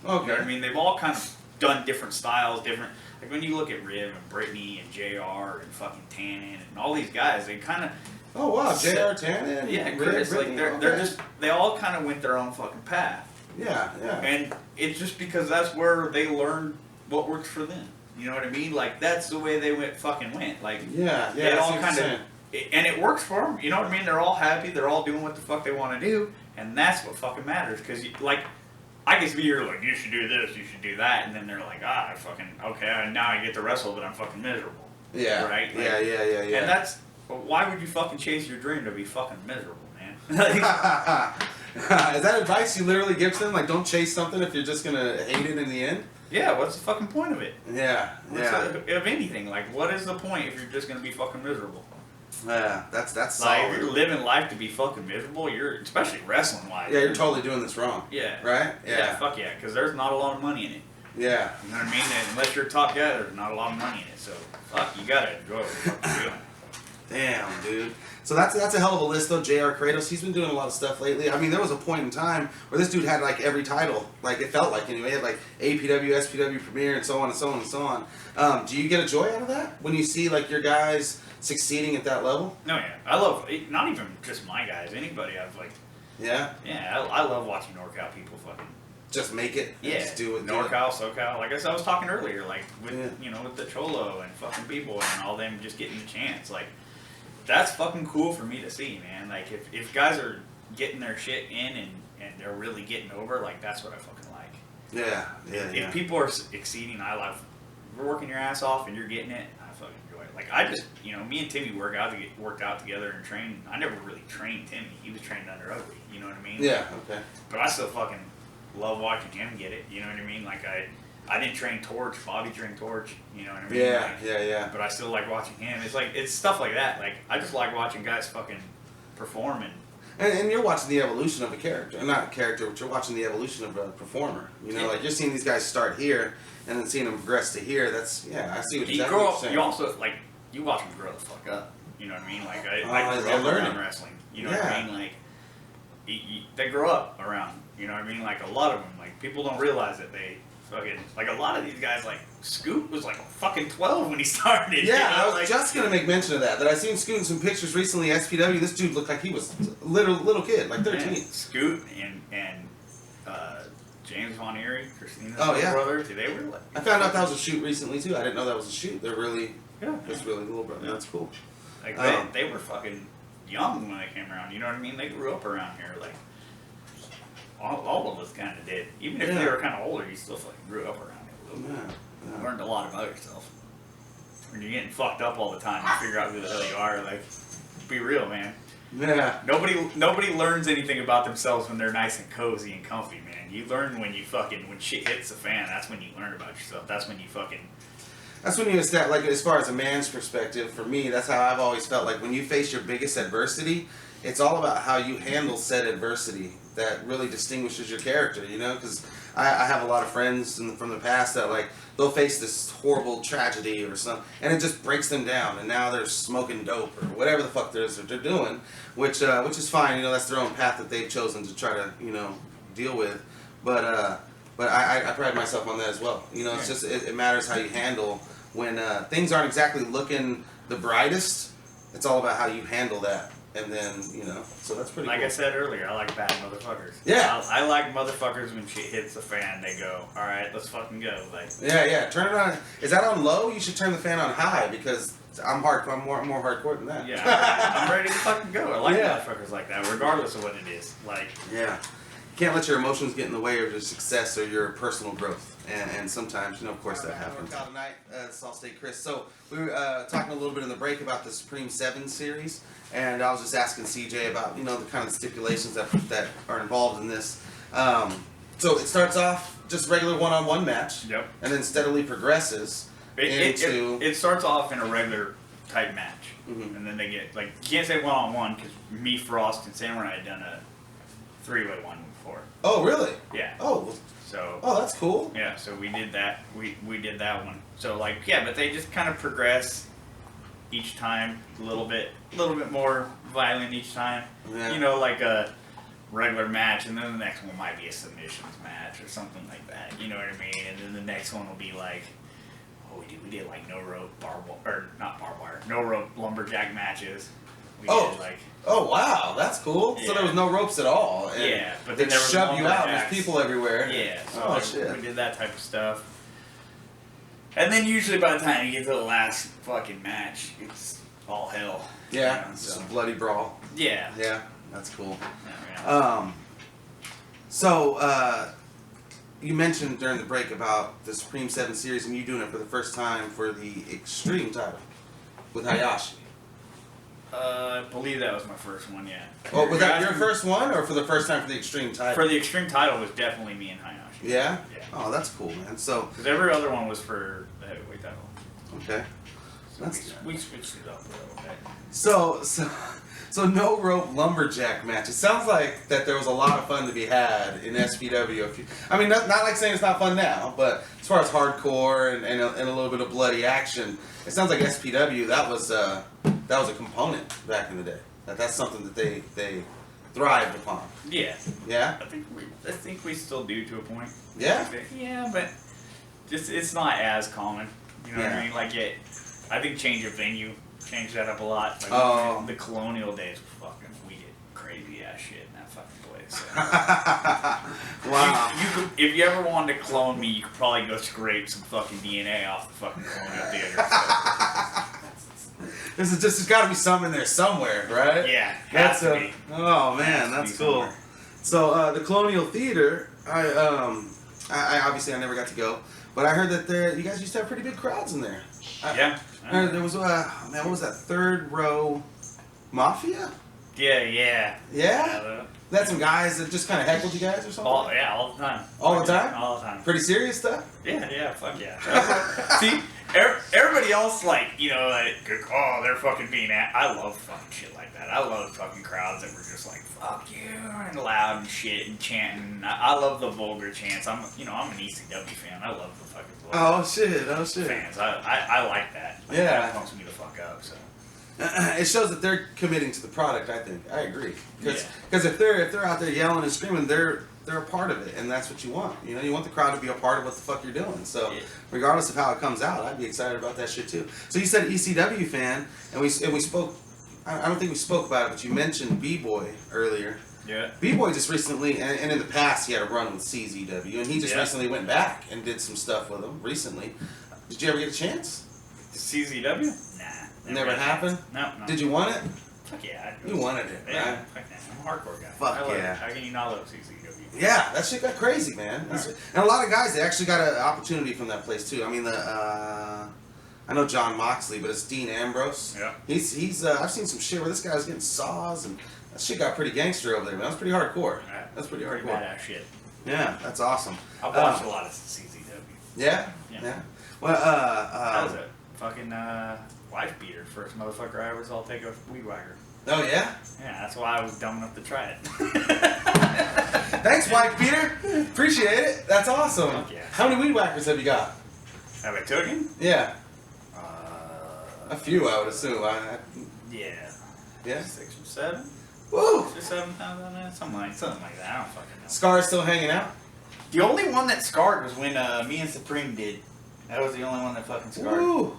Okay. You know what I mean? They've all kind of done different styles, like when you look at Riv and Brittany and JR and fucking Tannen and all these guys, they kind of. Oh, wow. JR Tannen? Yeah, Chris, like, they all kind of went their own fucking path. Yeah. And it's just because that's where they learned what works for them. You know what I mean? Like, that's the way they went. Like, Yeah. they all kind of. And it works for them. You know what I mean? They're all happy. They're all doing what the fuck they want to do. And that's what fucking matters. Because, like, I can be here like, you should do this, you should do that. And then they're like, okay, now I get to wrestle, but I'm fucking miserable. Yeah. Right? Like, Yeah. And that's, well, why would you fucking chase your dream to be fucking miserable, man? Is that advice you literally give to them? Like, don't chase something if you're just going to hate it in the end? Yeah, what's the fucking point of it? Yeah. Of anything. Like, what is the point if you're just going to be fucking miserable? Yeah, that's Like, solid. if you're living life to be fucking miserable, especially wrestling-wise. Yeah, you're totally doing this wrong. Yeah. Right? Yeah, fuck yeah, because there's not a lot of money in it. Yeah. You know what I mean? And unless you're a top guy, there's not a lot of money in it. So, fuck, you gotta enjoy what the fuck you're doing. Damn, dude. So that's a hell of a list, though. J.R. Kratos, he's been doing a lot of stuff lately. I mean, there was a point in time where this dude had, like, every title. Like, it felt like, anyway. He had, like, APW, SPW, Premier, and so on and so on and so on. Do you get a joy out of that? When you see, like, your guys succeeding at that level? No, yeah. I love, not even just my guys, anybody I've, like... Yeah? Yeah, I love watching NorCal people fucking... Just make it. Yeah. Just do it. NorCal, SoCal. Like I was talking earlier, like, with, with the Cholo and fucking people and all them just getting the chance. Like, that's fucking cool for me to see, man. Like, if guys are getting their shit in and they're really getting over, like, that's what I fucking like. Yeah. If people are exceeding, I love. You're working your ass off and you're getting it. I fucking enjoy it. Like, I just, me and Timmy worked out together and trained. I never really trained Timmy. He was trained under Ugly. You know what I mean? Yeah. Okay. But I still fucking love watching him get it. You know what I mean? Like, I didn't train Torch. Bobby trained Torch. You know what I mean? Yeah. Like, Yeah. But I still like watching him. It's stuff like that. Like, I just like watching guys fucking perform And you're watching the evolution of a character. Not a character, but you're watching the evolution of a performer. You know, like, you're seeing these guys start here and then seeing them progress to here. That's, I see what you're saying. You also, like, you watch them grow the fuck up. You know what I mean? Like, I grew they're up learning. around wrestling. You know what I mean? Like, they grow up around. You know what I mean? Like, a lot of them, like, people don't realize that they fucking, like, a lot of these guys, like, Scoot was like fucking 12 when he started. Yeah, you know? I was just gonna make mention of that. I seen Scoot in some pictures recently. SPW. This dude looked like he was a little kid, like 13. Man, Scoot and James Von Erie, Christina's brother. They were like. I found out that was a shoot recently too. I didn't know that was a shoot. They're really, yeah, that's really little brother. Yeah. That's cool. Like they were fucking young when they came around. You know what I mean? They grew up around here. Like all of us kind of did. Even if they were kind of older, you still fucking grew up around here a little bit. Yeah. Learned a lot about yourself. When you're getting fucked up all the time, you figure out who the hell you are. Like, be real, man. Yeah. Nobody learns anything about themselves when they're nice and cozy and comfy, man. You learn when shit hits the fan. That's when you learn about yourself. That's when you establish, like, as far as a man's perspective, for me, that's how I've always felt. Like, when you face your biggest adversity, it's all about how you handle said adversity that really distinguishes your character, you know? Because I have a lot of friends from the past that, like, they'll face this horrible tragedy or something, and it just breaks them down, and now they're smoking dope or whatever the fuck it is that they're doing, which is fine, you know, that's their own path that they've chosen to try to, you know, deal with. But I pride myself on that as well. You know, it's just, it matters how you handle when things aren't exactly looking the brightest. It's all about how you handle that. And then, you know, so that's pretty cool. I said earlier, I like bad motherfuckers. Yeah. I like motherfuckers when shit hits the fan, they go, alright, let's fucking go. Like, yeah, turn it on. Is that on low? You should turn the fan on high, because I'm more hardcore than that. Yeah, I'm ready to fucking go. I like motherfuckers like that, regardless of what it is. Like, yeah. You can't let your emotions get in the way of your success or your personal growth. And sometimes, you know, of course that happens. NorCal Tonight, it's Allstate Chris. So we were talking a little bit in the break about the Supreme 7 series, and I was just asking Cjay about, you know, the kind of stipulations that are involved in this. So it starts off just regular one-on-one match, yep, and then steadily progresses into... It starts off in a regular type match, and then they get, like, you can't say one-on-one, because me, Frost, and Samurai had done a three-way one before. Oh, really? Yeah. Oh, so. Oh, that's cool. Yeah, so we did that. We did that one. So, like, yeah, but they just kind of progress each time a little bit more violent each time. Yeah. You know, like a regular match, and then the next one might be a submissions match or something like that. You know what I mean? And then the next one will be like, we did like no rope no rope lumberjack matches. We did like. Oh wow, that's cool. Yeah. So there was no ropes at all. And yeah, but then they there was shove you out. lumberjacks. There's people everywhere. Yeah. So oh shit. We did that type of stuff. And then usually by the time you get to the last fucking match, it's all hell. Yeah. You know, It's a bloody brawl. Yeah. Yeah, that's cool. Yeah. So you mentioned during the break about the Supreme 7 series and you doing it for the first time for the Extreme title with Hayashi. I believe that was my first one, yeah. Oh, was that your first one, or for the first time for the Extreme title? For the Extreme title was definitely me and Hayashi. Yeah? Yeah. Oh, that's cool, man. So. Because every other one was for the heavyweight title. Okay. So we switched it up a little bit. So no rope lumberjack match. It sounds like that there was a lot of fun to be had in SPW. I mean, not like saying it's not fun now, but as far as hardcore and a little bit of bloody action, it sounds like SPW that was a component back in the day. That's something that they thrived upon. Yeah. Yeah. I think we still do to a point. Yeah. Yeah, but just it's not as common. You know what I mean? Like I think change of venue changed that up a lot. Like the colonial days, we did crazy ass shit in that fucking place. So. Wow. If you ever wanted to clone me, you could probably go scrape some fucking DNA off the fucking colonial theater. There's got to be some in there somewhere, right? Yeah, has to be. Oh man, that's cool. So the Colonial Theater, I obviously I never got to go, but I heard that you guys used to have pretty big crowds in there. Yeah. There was man, what was that, third row mafia? Yeah. That's some guys that just kind of heckled you guys or something? All the time. All the time? All the time. Pretty serious stuff? Yeah, fuck yeah. See, everybody else, like, you know, like, oh, they're fucking being I love fucking shit like that. I love fucking crowds that were just like, fuck you, and loud and shit and chanting. I love the vulgar chants. I'm an ECW fan. I love the fucking vulgar fans. I like that. Like, yeah. That pumps me the fuck up, so. It shows that they're committing to the product, I think. I agree. Because if they're out there yelling and screaming, they're a part of it, and that's what you want. You know, you want the crowd to be a part of what the fuck you're doing. So, regardless of how it comes out, I'd be excited about that shit too. So you said ECW fan, and we spoke. I don't think we spoke about it, but you mentioned B-Boy earlier. Yeah. B-Boy just recently, and in the past, he had a run with CZW, and he just recently went back and did some stuff with them recently. Did you ever get a chance? CZW? Nah. Never happened? No. Did you want it? Fuck yeah. You wanted it, yeah, right? fuck yeah. I'm a hardcore guy. Fuck yeah. How can you not love CZW? Yeah, that shit got crazy, man. And a lot of guys, they actually got an opportunity from that place too. I mean, I I know John Moxley, but it's Dean Ambrose. Yeah. He's I've seen some shit where this guy was getting saws, and that shit got pretty gangster over there, man. That was pretty hardcore. Yeah. That's pretty hardcore. Badass shit. Yeah, that's awesome. I've watched a lot of CZW. Yeah? Yeah. Well, That was a fucking wife beater. First motherfucker I ever saw take a weed whacker. oh yeah? Yeah, that's why I was dumb enough to try it. Thanks, Mike Peter. Appreciate it. That's awesome. Fuck yeah. How many weed whackers have you got? Have I took him? Yeah. A few, I would assume. Yeah. Yeah? 6 or 7? Woo! 6 or 7 times on that? Something like that. I don't fucking know. Scar's still hanging out? The only one that scarred was when me and Supreme did. That was the only one that fucking scarred. Woo!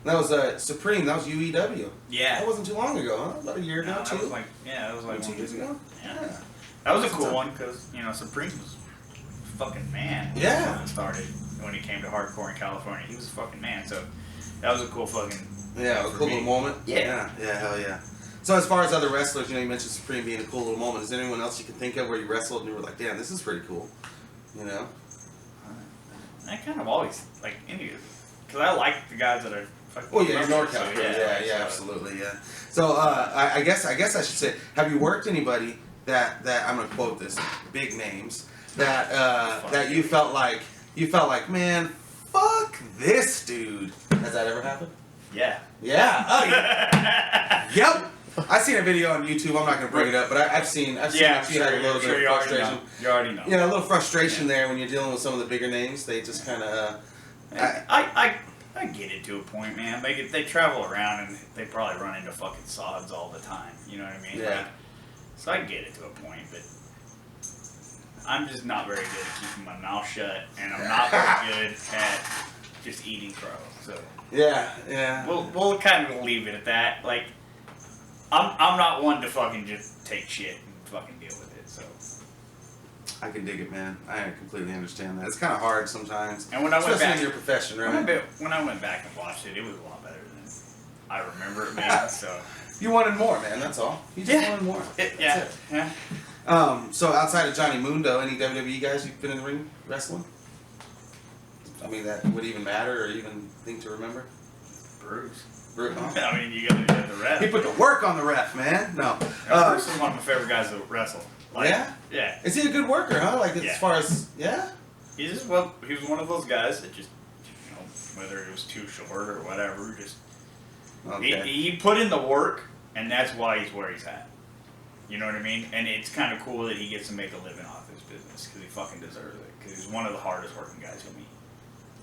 That was Supreme. That was UEW. Yeah. That wasn't too long ago, huh? About a year ago, No, two? that was like, yeah, that was like 2 years ago? Yeah. That was a cool one because, Supreme was fucking man. When Yeah. He started when he came to hardcore in California. He was a fucking man. So that was a cool fucking. Yeah, a cool little moment. Yeah. Yeah, hell yeah. So as far as other wrestlers, you mentioned Supreme being a cool little moment. Is there anyone else you can think of where you wrestled and you were like, damn, this is pretty cool? You know? I kind of always like any because I like the guys that are. Fucking Oh yeah, you're wrestlers, NorCal. so, Yeah, absolutely, yeah. So I guess I should say, have you worked anybody that I'm gonna quote this, big names that you felt like, man, fuck this dude. Has that ever happened? Yeah. Yeah. Oh, yeah. Yep. I seen a video on YouTube. I'm not gonna bring it up, but I've seen a little bit of frustration. You already know. Yeah, a little frustration there when you're dealing with some of the bigger names. They just kind of. I get it to a point, man. They travel around and they probably run into fucking sods all the time. You know what I mean? Yeah. Like, so I get it to a point, but I'm just not very good at keeping my mouth shut, and I'm not very good at just eating crow. So Yeah. we'll kind of leave it at that. Like, I'm not one to fucking just take shit and fucking deal with it. So. I can dig it, man. I completely understand that. It's kind of hard sometimes. And when I went especially back in your profession, right? when I went back and watched it, it was a lot better than I remember it being. So. You wanted more, man. That's all. You just wanted more. Yeah. So outside of Johnny Mundo, any WWE guys you've been in the ring wrestling? I mean, that would even matter or even think to remember? Bruce. Huh? I mean, you gotta get the ref. He put the work on the ref, man. No. Bruce is one of my favorite guys to wrestle. Like, yeah? Yeah. Is he a good worker, huh? Like, as far as, yeah? He was one of those guys that just, whether it was too short or whatever, just, Okay. he put in the work, and that's why he's where he's at. You know what I mean? And it's kind of cool that he gets to make a living off his business, because he fucking deserves it, because he's one of the hardest working guys to meet.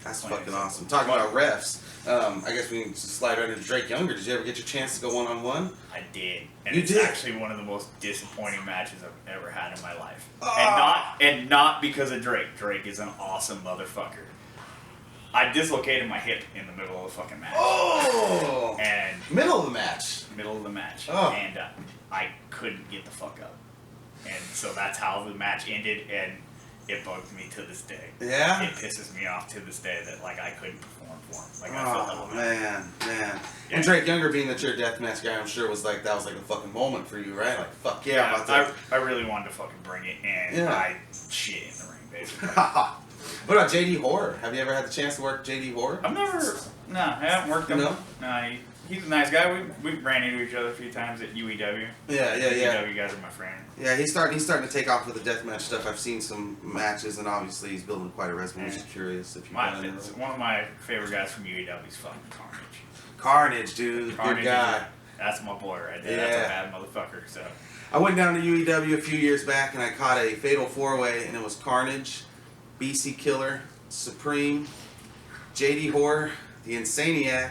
That's fucking awesome. Talking about refs, I guess we can just slide right into Drake Younger. Did you ever get your chance to go one-on-one? I did. And You it's did? actually one of the most disappointing matches I've ever had in my life. And not because of Drake. Drake is an awesome motherfucker. I dislocated my hip in the middle of the fucking match. Oh! And Middle of the match. Oh. And I couldn't get the fuck up. And so that's how the match ended, and it bugs me to this day. Yeah? It pisses me off to this day that, like, I couldn't perform for him. Like, I felt Oh, that man. Yeah. And Drake Younger being that you're a deathmatch guy, I'm sure was like, that was like a fucking moment for you, right? Like, fuck yeah, I'm about to... I really wanted to fucking bring it, and I shit in the ring, basically. What about JD Horror? Have you ever had the chance to work JD Horror? I haven't worked him. No? No, he's a nice guy. We ran into each other a few times at UEW. Yeah. UEW guys are my friend. Yeah, he's starting to take off with the deathmatch stuff. I've seen some matches, and obviously he's building quite a resume. I'm just curious if you've done it. One of my favorite guys from UEW is fucking Carnage. Carnage, dude. Carnage, good guy. That's my boy right there. Yeah. That's a bad motherfucker. So. I went down to UEW a few years back, and I caught a fatal four-way, and it was Carnage, BC Killer, Supreme, JD Horror, the Insaniac,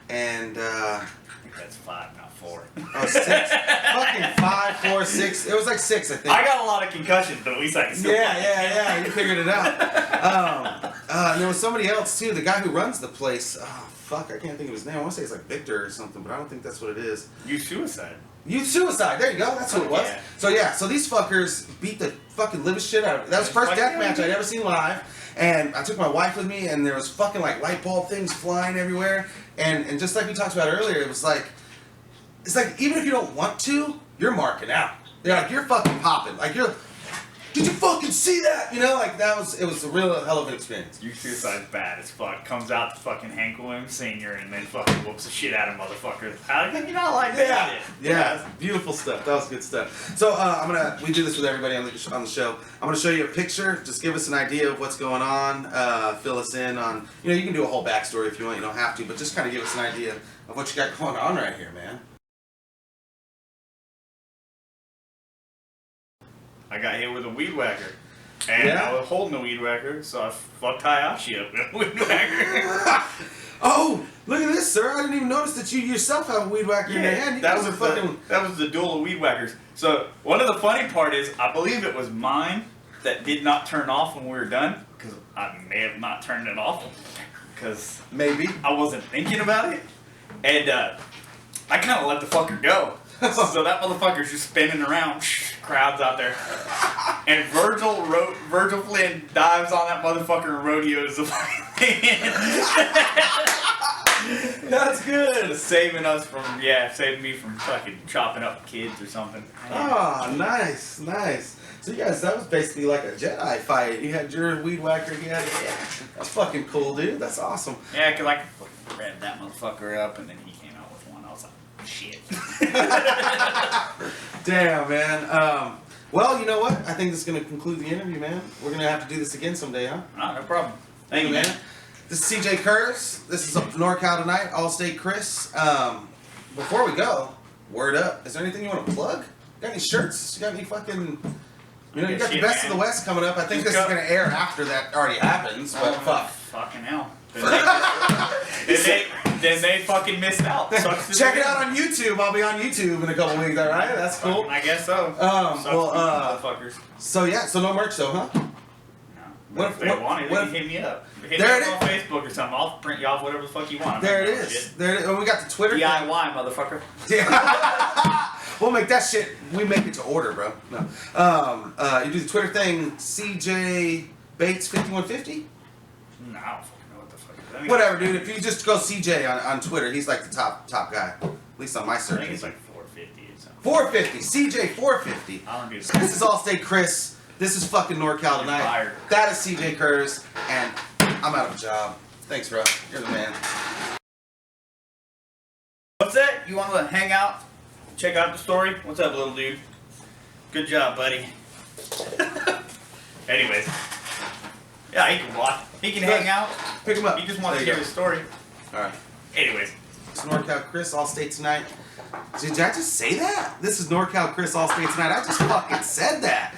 and I think that's 5, not 4. oh, 6. Fucking 5, 4, 6. It was like 6, I think. I got a lot of concussions, but at least I can still. Yeah. You figured it out. And there was somebody else too. The guy who runs the place. Oh fuck, I can't think of his name. I want to say it's like Victor or something, but I don't think that's what it is. Youth Suicide. Youth Suicide. There you go. That's who it was. Yeah. So these fuckers beat the fucking living shit out of it. That was the first death match I'd ever seen live. And I took my wife with me, and there was fucking like light bulb things flying everywhere. And just like we talked about earlier, it's like even if you don't want to, you're marking out. They're like, you're fucking popping. Like did you fucking see that? You know, like it was a real hell of an experience. Youth Suicide's bad as fuck. Comes out to fucking Hank Williams Sr. and then fucking whoops the shit out of motherfuckers. How can you not like that? Yeah, beautiful stuff. That was good stuff. So we do this with everybody on the show. I'm gonna show you a picture. Just give us an idea of what's going on. Fill us in on, you can do a whole backstory if you want. You don't have to, but just kind of give us an idea of what you got going on right here, man. I got hit with a weed whacker. And I was holding the weed whacker, so I fucked Hayashi up with a weed whacker. Oh, look at this, sir. I didn't even notice that you yourself have a weed whacker in your hand. That was the duel of weed whackers. So one of the funny part is, I believe it was mine that did not turn off when we were done, because I may have not turned it off, because maybe I wasn't thinking about it, and I kind of let the fucker go. So that motherfucker's just spinning around, crowds out there, and Virgil Flynn dives on that motherfucker and rodeos the fucking thing. That's good. Saving me from fucking chopping up kids or something. Oh, nice. So you guys, that was basically like a Jedi fight. You had your weed whacker, that's fucking cool, dude. That's awesome. Yeah, because I could rev that motherfucker up, and then he came out with one. I was like, shit. Damn, man. Well, you know what? I think this is going to conclude the interview, man. We're going to have to do this again someday, huh? Oh, no problem. Thank you, man. This is Cjay Kurz. This is NorCal Tonight, Allstate Chris. Before we go, word up. Is there anything you want to plug? Got any shirts? You got any fucking... you got the Best of the West coming up. I think this is going to air after that already happens, but fuck. Fucking hell. Then they fucking missed out. Check it out on YouTube. I'll be on YouTube in a couple weeks, alright? That's cool. I guess so. Motherfuckers. So no merch though, huh? No. If they want it, they can hit me up. Hit me up on Facebook or something. I'll print you off whatever the fuck you want. There it is. And we got the Twitter. DIY, motherfucker. Yeah. We'll make that shit. We make it to order, bro. No. You do the Twitter thing. CJ Bates 5150. No, I don't fucking know what the fuck is that. Whatever, dude. If you just go CJ on Twitter, he's like the top guy. At least on my search. I think it's like 450 or something. 450. CJ 450. I don't do So this is Allstate Chris. This is fucking NorCal Tonight. Fired. That is Cjay Kurz, and I'm out of a job. Thanks, bro. You're the man. What's that? You want to hang out? Check out the story? What's up, little dude? Good job, buddy. Anyways. Yeah, he can watch. He can hang out. Pick him up. He just wants to hear his story. Alright. Anyways. It's NorCal Chris, Allstate Tonight. Did I just say that? This is NorCal Chris, Allstate Tonight. I just fucking said that.